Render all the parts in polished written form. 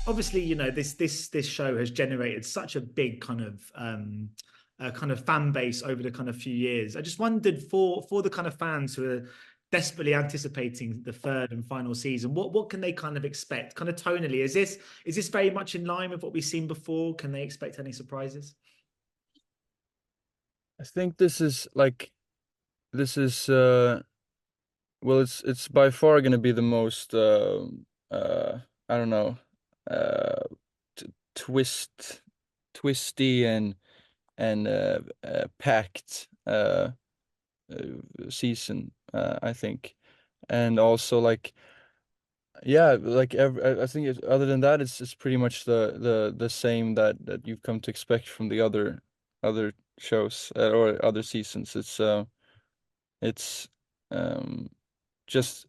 obviously, this show has generated such a big kind of fan base over the kind of few years. I just wondered for the kind of fans who are desperately anticipating the third and final season, what can they kind of expect? Kind of tonally, is this very much in line with what we've seen before? Can they expect any surprises? I think this is well, it's by far going to be the most uh I don't know, uh t twist twisty and packed season, I think. And also like, yeah, like I think other than that, it's pretty much the same that you've come to expect from the other shows, or other seasons. It's um just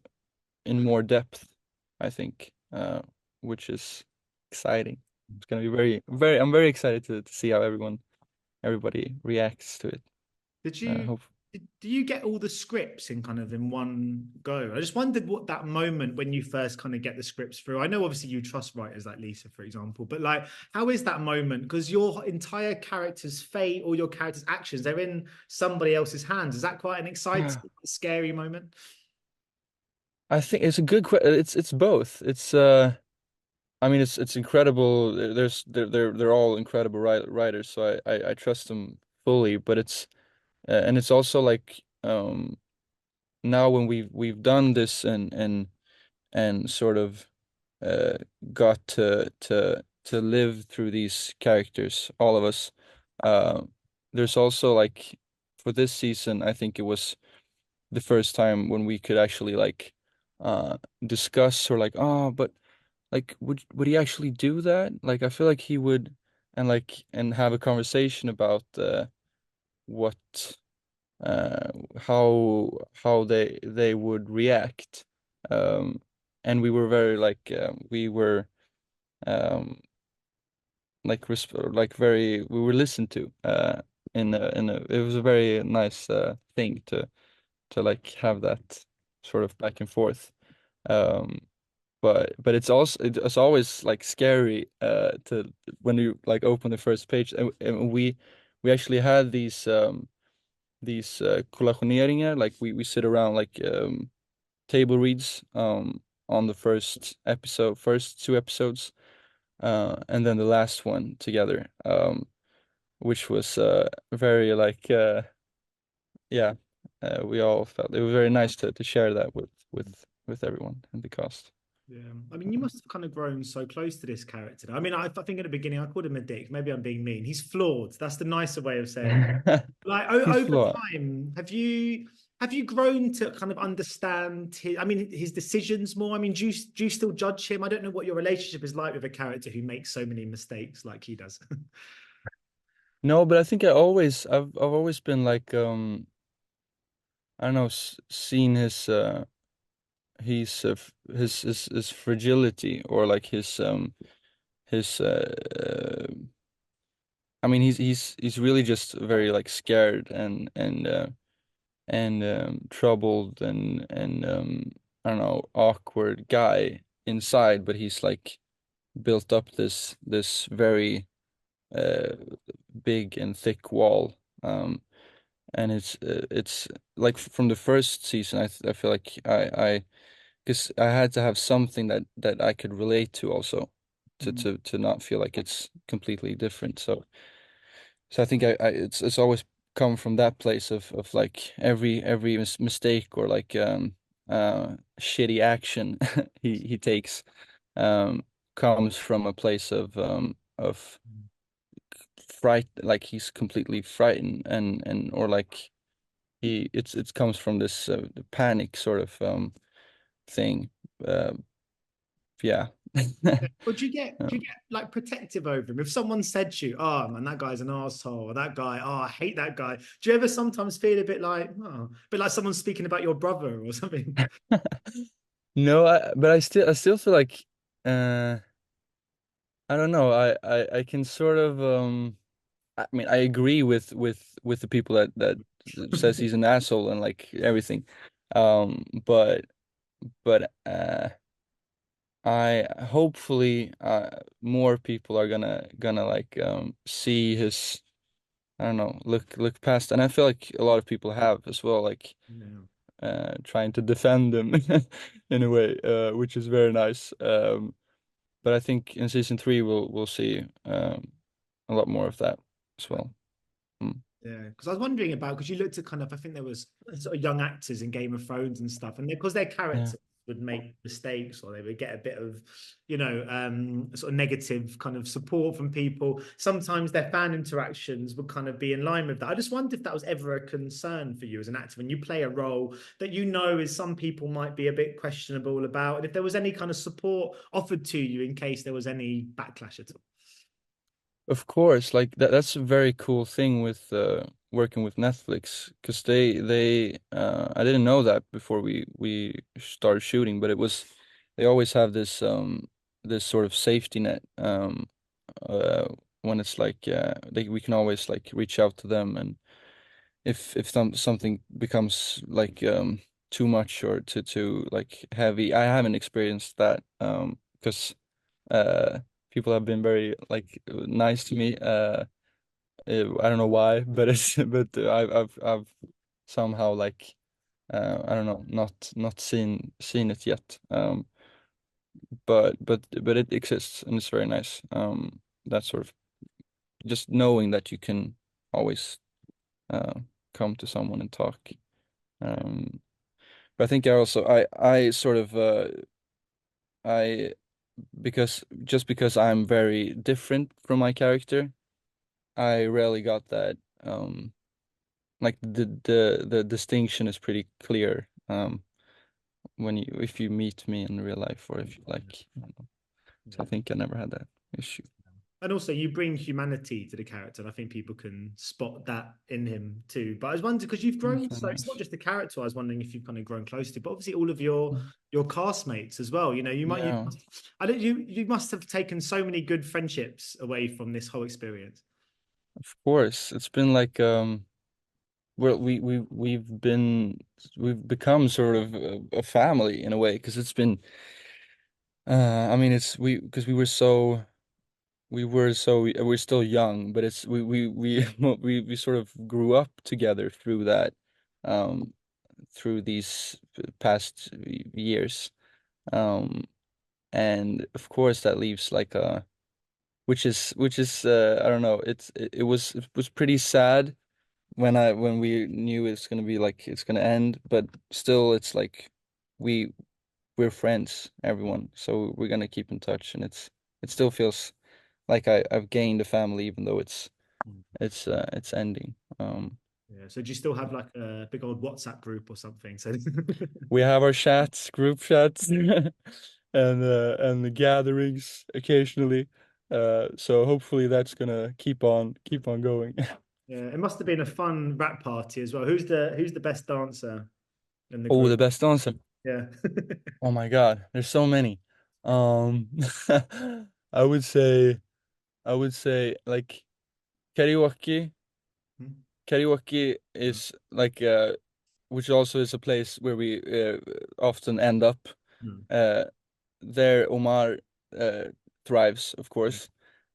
in more depth, I think, which is exciting. It's gonna be I'm very excited to see how everybody reacts to it. Did you Hope. do you get all the scripts in kind of in one go? I just wondered what that moment when you first kind of get the scripts through. I know obviously you trust writers like Lisa, for example, but like how is that moment? Because your entire character's fate or your character's actions, they're in somebody else's hands. Is that quite an exciting, scary moment? I think it's a good it's both. I mean, it's incredible. They're all incredible writers, so I trust them fully. But and it's also like, now when we've done this and sort of uh got to live through these characters, all of us. Uh, there's also like, for this season, I think it was the first time when we could actually like discuss, or like, oh, but like, would he actually do that? Like, I feel like he would, and have a conversation about what uh how they would react. Um and we were very like, we were um like like very, we were listened to, in a it was a very nice thing to like have that sort of back and forth. Um but it's always like scary, to when you like open the first page, and we actually had these collationeringar, like we sit around like, table reads, on the first two episodes, and then the last one together, which was very like, yeah, we all felt it was very nice to share that with everyone in the cast. Yeah, I mean, you must have kind of grown so close to this character. I mean, I think at the beginning I called him a dick. Maybe I'm being mean. He's flawed. That's the nicer way of saying it. Like He's over flawed. time, have you grown to kind of understand his? I mean, his decisions more. I mean, do you still judge him? I don't know what your relationship is like with a character who makes so many mistakes like he does. No, but I think I've always been like, I don't know, seen his fragility, or like his I mean, he's really just very like scared and troubled and I don't know, awkward guy inside, but he's like built up this very uh big and thick wall. And it's like, from the first season, I feel like I because I had to have something that I could relate to also, Mhm. to not feel like it's completely different. So I think it's always come from that place of like, every mistake, or like, shitty action he takes, um comes from a place of fright, like he's completely frightened, and or like, it comes from this panic sort of thing. Uh, yeah. Or do you get like protective over him? If someone said to you, "Oh man, that guy's an asshole," or "That guy, oh, I hate that guy," do you ever sometimes feel a bit like, oh, a bit like someone speaking about your brother or something? No, but I still feel like, uh I don't know, I can sort of, I mean, I agree with the people that says he's an asshole and like everything. But I hopefully more people are gonna like see his, I don't know, look past, and I feel like a lot of people have as well, like Yeah. trying to defend him in a way, which is very nice. But I think in season three we'll see a lot more of that as well. Mm. Yeah, because I was wondering about, because you looked at kind of, I think there was sort of young actors in Game of Thrones and stuff, and because their Yeah. characters would make mistakes or they would get a bit of, sort of negative kind of support from people. Sometimes their fan interactions would kind of be in line with that. I just wondered if that was ever a concern for you as an actor when you play a role that you know is some people might be a bit questionable about, and if there was any kind of support offered to you in case there was any backlash at all. Of course, like that's a very cool thing with working with Netflix, because they I didn't know that before we started shooting, but it was, they always have this sort of safety net, uh when it's like we can always like reach out to them, and if something becomes like too much or too like heavy. I haven't experienced that because uh people have been very like nice to me. I don't know why, but it's but I've somehow like I don't know, not seen it yet. But it exists, and it's very nice. That sort of, just knowing that you can always uh come to someone and talk. Um, but I think I sort of I because just because I'm very different from my character, I rarely got that. Like the distinction is pretty clear. When you, if you meet me in real life, or if you like, I don't know. So I Yeah. think I never had that issue. And also, you bring humanity to the character, and I think people can spot that in him too. But I was wondering because you've That's grown, very so it's not nice. just the character. I was wondering if you've kind of grown close to, but obviously all of your Mm. your castmates as well. You know, Yeah, I don't you must have taken so many good friendships away from this whole experience. of course. It's been like we've become sort of a family in a way, because it's been I mean, it's we because we're still young, but it's we we sort of grew up together through that, um through these past years. Um and of course that leaves like a, which is I don't know, it was pretty sad when we knew it's gonna be like it's gonna end, but still it's like we we're friends, everyone, so we're gonna keep in touch, and it still feels like I've gained a family, even though it's ending. Yeah. So do you still have like a big old WhatsApp group or something? So We have our chats, group chats, and the gatherings occasionally. So hopefully that's gonna keep on going. yeah, it must have been a fun rap party as well. Who's the best dancer in the Oh, group? the best answer. Yeah. Oh my God, there's so many. Um, I would say I would say like karaoke. Karaoke is like which also is a place where we often end up. Mm. Uh, there Omar uh, thrives, of course.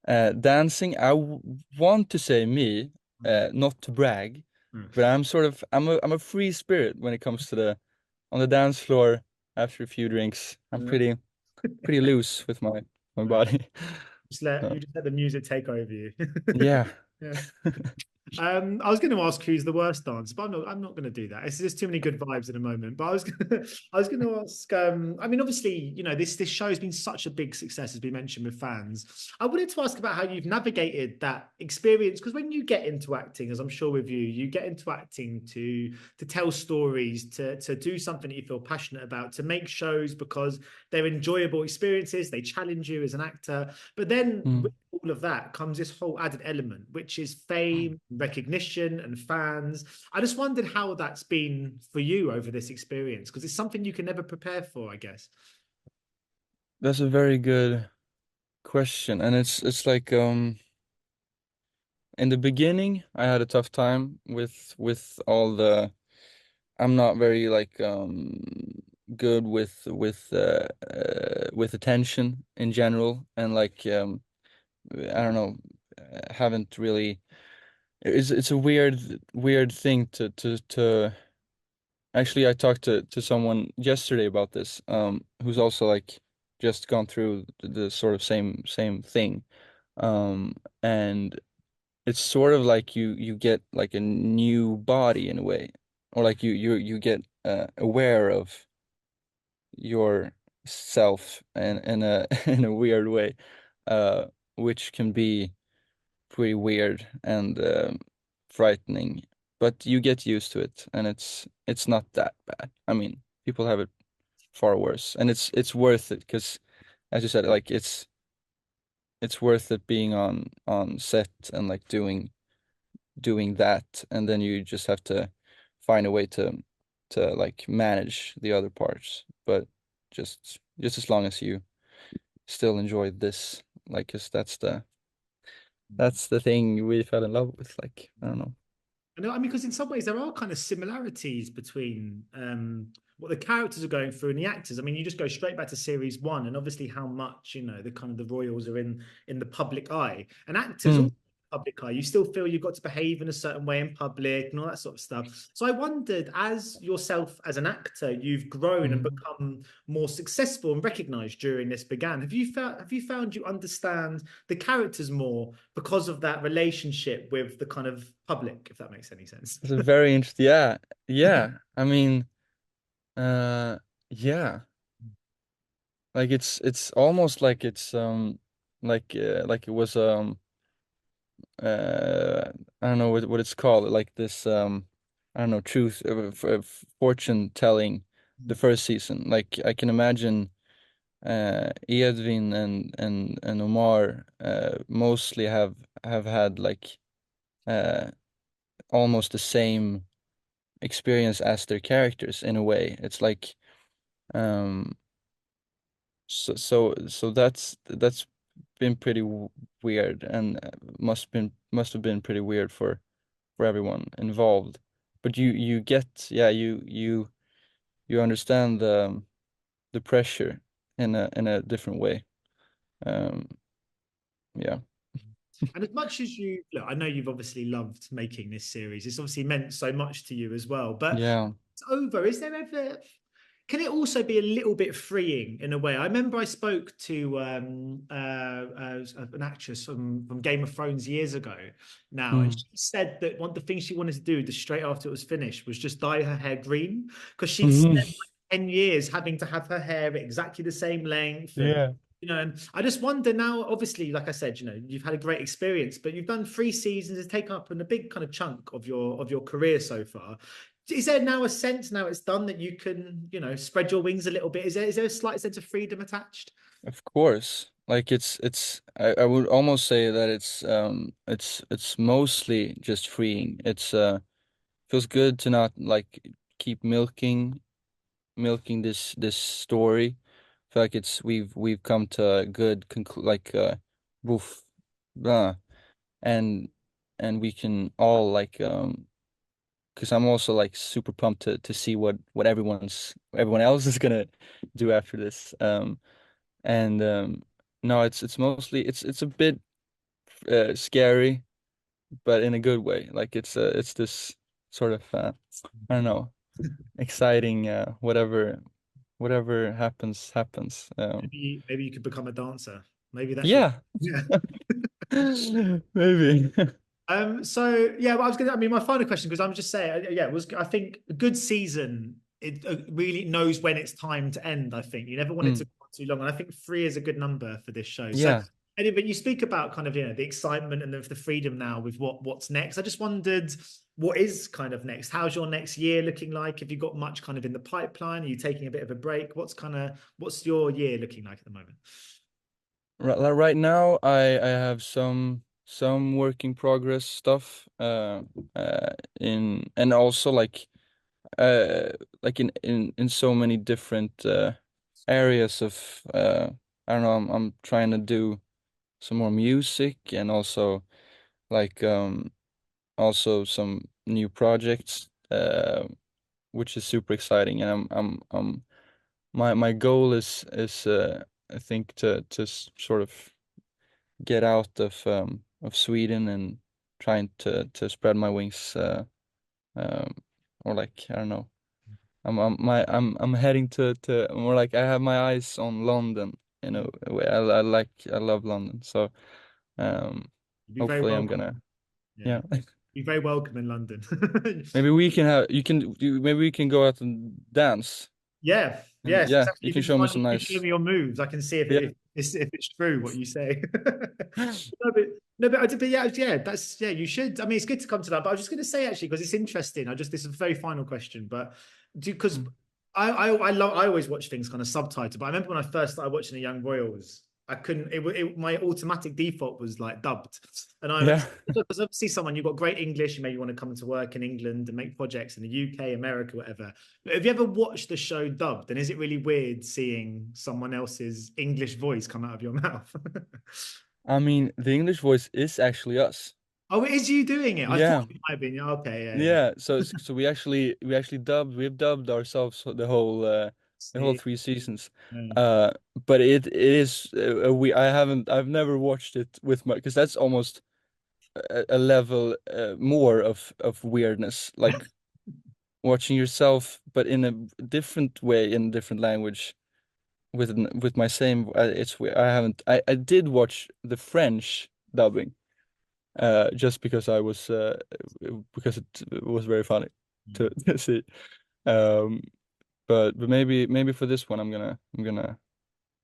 Dancing, want to say me, Mm. not to brag, Mm. but I'm a free spirit when it comes to the on the dance floor after a few drinks. I'm Yeah. pretty loose with my Yeah. body. You just let the music take over you. Yeah. Yeah. I was going to ask who's the worst dancer, but I'm not going to do that. It's just too many good vibes in a moment. But I was going to ask. I mean, obviously, this show has been such a big success, as we mentioned with fans. I wanted to ask about how you've navigated that experience, because when you get into acting, as I'm sure with you, you get into acting to tell stories, to do something that you feel passionate about, to make shows because they're enjoyable experiences. They challenge you as an actor, but then with Mm. all of that comes this whole added element, which is fame, recognition, and fans. I just wondered how that's been for you over this experience, because it's something you can never prepare for, I guess. That's a very good question, and it's like in the beginning I had a tough time with all the, I'm not very like good with with attention in general, and like I don't know, haven't really. It's a weird thing to actually. I talked to someone yesterday about this, who's also like just gone through the sort of same thing, and it's sort of like you get like a new body in a way, or like you get aware of yourself in a in a weird way, uh, which can be pretty weird and frightening. But you get used to it, and it's not that bad. I mean, people have it far worse, and it's worth it because, as you said, like it's worth it being on set and like doing that, and then you just have to find a way to like manage the other parts, but just as long as you still enjoy this, like, 'cause that's the thing we fell in love with, like, I don't know. I know, I mean, because in some ways there are kind of similarities between what the characters are going through and the actors. I mean, you just go straight back to series one, and obviously how much, the kind of the royals are in the public eye, and actors Mm. also public eye. You still feel you've got to behave in a certain way in public and all that sort of stuff. So I wondered, as yourself as an actor, you've grown and Mm. become more successful and recognized during this began. Have you found you understand the characters more because of that relationship with the kind of public, if that makes any sense? It's a very interesting, yeah, yeah. I mean, uh, yeah, like it's almost like it's like it was uh I don't know what it's called, like this I don't know, truth fortune telling, the first season. Like I can imagine Edwin and Omar mostly have had like uh almost the same experience as their characters in a way. It's like um so that's been pretty weird, and must have been pretty weird for everyone involved. But you get, yeah, you understand the pressure in a different way. Um, yeah. And as much as you look, I know you've obviously loved making this series. It's obviously meant so much to you as well. But Yeah. it's over. Is there ever? Can it also be a little bit freeing in a way? I remember I spoke to an actress from Game of Thrones years ago now, and Mm. she said that one of the things she wanted to do just straight after it was finished was just dye her hair green because she'd Mhm. spent like 10 years having to have her hair exactly the same length and Yeah. and I just wonder now, obviously, like I said, you've had a great experience, but you've done 3 seasons, it's taken up a big kind of chunk of your career so far. Is there now a sense now it's done that you can, spread your wings a little bit? Is there a slight sense of freedom attached? Of course. Like I would almost say that it's mostly just freeing. It's feels good to not like keep milking this story. I feel like we've come to a good conclu like woof, blah, and we can all like because I'm also like super pumped to see what everyone else is gonna do after this. And no, it's mostly it's a bit scary, but in a good way. Like it's this sort of I don't know, exciting whatever happens. Maybe you could become a dancer. Maybe that's what. Yeah, Yeah. maybe. So yeah, well, I mean, my final question, because I'm just saying, yeah, I think a good season, it really knows when it's time to end. I think you never want it to Mm, go on too long, and I think three is a good number for this show. So yeah. anyway, you speak about kind of the excitement and the freedom now with what's next. I just wondered what is kind of next. How's your next year looking like? Have you got much kind of in the pipeline? Are you taking a bit of a break? What's your year looking like at the moment? Right now, I have some work in progress stuff in, and also uh like in so many different areas of I don't know, I'm trying to do some more music, and also like also some new projects which is super exciting, and I'm my goal is I think to sort of get out of Sweden and trying to spread my wings, um, or like I don't know. I'm heading to more like I have my eyes on London in a way. I love London, so um, You'd be very hopefully I'm welcome. gonna, Yeah, yeah. be very welcome in London. Maybe we can have maybe we can go out and dance, Yeah, and yes, yeah, exactly. you You can can show me find, you some can show nice, me your moves. I can see yeah. if it's true what you say. No, but no, but yeah, yeah, that's yeah. You should. I mean, it's good to come to that. But I was just going to say actually because it's interesting. This is a very final question, but do because Mm. I always watch things kind of subtitled. But I remember when I first started watching the Young Royals, I couldn't. My automatic default was like dubbed, and I Yeah. because obviously someone you've got great English, you maybe want to come to work in England and make projects in the UK, America, whatever. But have you ever watched the show dubbed? And is it really weird seeing someone else's English voice come out of your mouth? I mean, the English voice is actually us. Oh, it is you doing it? I thought Yeah. it might have been. Okay, yeah, yeah. Yeah, so we've dubbed ourselves the whole See, 3 seasons. yeah. Uh, but it is I've never watched it with my because that's almost a level more of weirdness, like watching yourself but in a different way in a different language with my same it's weird. I did watch the French dubbing just because I was because it was very funny to, Mm. to see. Um, but maybe for this one I'm gonna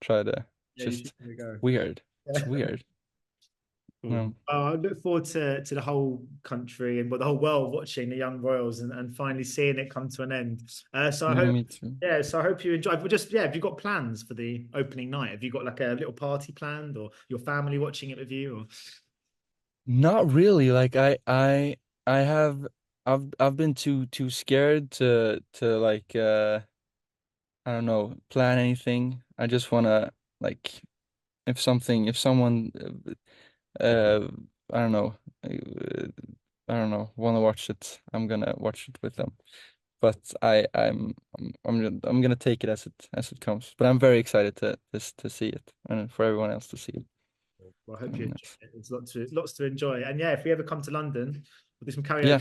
try to Yeah, you should just give it a go. weird. It's Yeah. weird. Cool. No, I look forward to the whole country and well, the whole world watching the Young Royals and finally seeing it come to an end. So I yeah, hope, me too. yeah. So I hope you enjoy. But just yeah, have you got plans for the opening night? Have you got like a little party planned, or your family watching it with you? Or Not really. Like I have I've been too scared to like I don't know plan anything. I just wanna like if someone uh I don't know I don't know wanna watch it, I'm gonna watch it with them. But I'm gonna take it as it comes. But I'm very excited to see it and for everyone else to see it. well, I hope I you mean, enjoy it. There's lots to enjoy. And yeah, if we ever come to London, we'll do some yeah,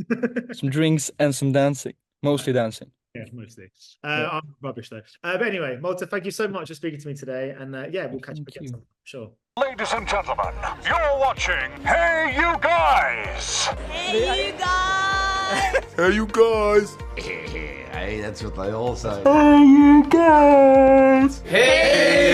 karaoke. some drinks and some dancing, mostly dancing. Yeah, mostly. Yeah. I'm rubbish though. But anyway, Malta, thank you so much for speaking to me today. And yeah, we'll catch up Thank again you. sometime. Sure. Ladies and gentlemen, you're watching Hey You Guys! Hey, you guys! Hey you guys! Hey, that's what they all say. Hey you guys! Hey!